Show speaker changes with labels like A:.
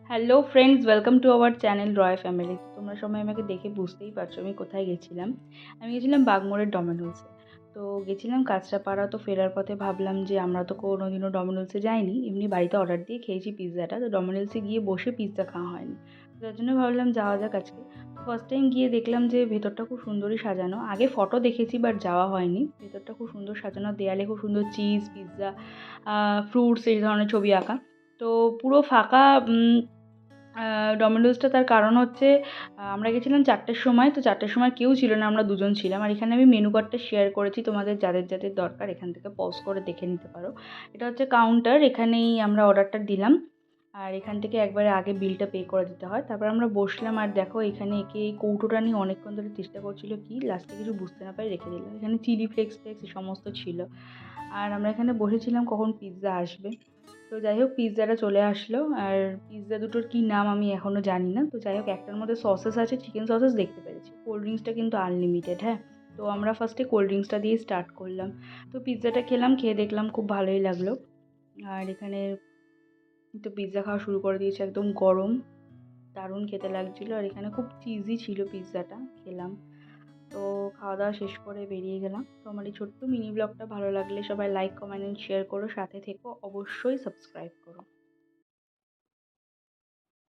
A: Hello friends, welcome to our channel Roy family. তোমরা সবাই আমাকে দেখে বুঝতেই পারছো আমি কোথায় গেছিলাম। আমি গেছিলাম বাগমারের ডমিনোসে। তো গেছিলাম কাঁচরাপাড়া। তো ফেরার পথে ভাবলাম যে আমরা তো কোনোদিনও ডমিনোসে যাইনি, এমনি বাড়িতে অর্ডার দিয়ে খেয়েছি পিৎজাটা। তো ডমিনোসে গিয়ে বসে পিৎজা খাওয়া হয়নি, তো তার জন্য ভাবলাম যাওয়া যাক আজকে। তো ফার্স্ট টাইম গিয়ে দেখলাম যে ভেতরটা খুব সুন্দরই সাজানো। আগে ফটো দেখেছি বাট যাওয়া হয়নি। ভেতরটা খুব সুন্দর সাজানো, দেয়ালে খুব সুন্দর চিজ, পিৎজা, ফ্রুটস এই ধরনের ছবি আঁকা। তো পুরো ফাঁকা ডমিনোসটা। তার কারণ হচ্ছে আমরা গেছিলাম 4টের সময়। তো 4টের সময় কেউ ছিল না, আমরা দুজন ছিলাম। আর এখানে আমি মেনু কার্ডটা শেয়ার করেছি, তোমাদের যাদের যাদের দরকার এখান থেকে পজ করে দেখে নিতে পারো। এটা হচ্ছে কাউন্টার, এখানেই আমরা অর্ডারটা দিলাম। আর এখান থেকে একবারে আগে বিলটা পে করে দিতে হয়, তারপর আমরা বসলাম। আর দেখো এখানে একে এই কৌটোটা নিয়ে অনেকক্ষণ ধরে চেষ্টা করছিল, কি লাস্টে কিছু বুঝতে না পারে রেখে দিলাম। এখানে চিলি ফ্লেক্স টেক্স এই সমস্ত ছিল। আর আমরা এখানে বসেছিলাম কখন পিৎজা আসবে। তো যাই হোক পিৎজাটা চলে আসলো। আর পিৎজা দুটোর কী নাম আমি এখনও জানি না। তো যাই হোক একটার মধ্যে সসেস আছে, চিকেন সসেস দেখতে পেরেছি। কোল্ড ড্রিঙ্কসটা কিন্তু আনলিমিটেড, হ্যাঁ। তো আমরা ফার্স্টে কোল্ড ড্রিঙ্কসটা দিয়ে স্টার্ট করলাম। তো পিৎজাটা খেলাম, খেয়ে দেখলাম খুব ভালোই লাগলো। আর এখানে তো পিৎজা খাওয়া শুরু করে দিয়েছে, একদম গরম, দারুণ খেতে লাগছিলো। আর এখানে খুব চিজি ছিল পিৎজাটা, খেলাম। তো খাওয়া দাওয়া শেষ করে বেরিয়ে গেলাম। তো আমার এই ছোট্ট মিনি ব্লগটা ভালো লাগলে সবাই লাইক, কমেন্ট অ্যান্ড শেয়ার করো, সাথে থেকো, অবশ্যই সাবস্ক্রাইব করো।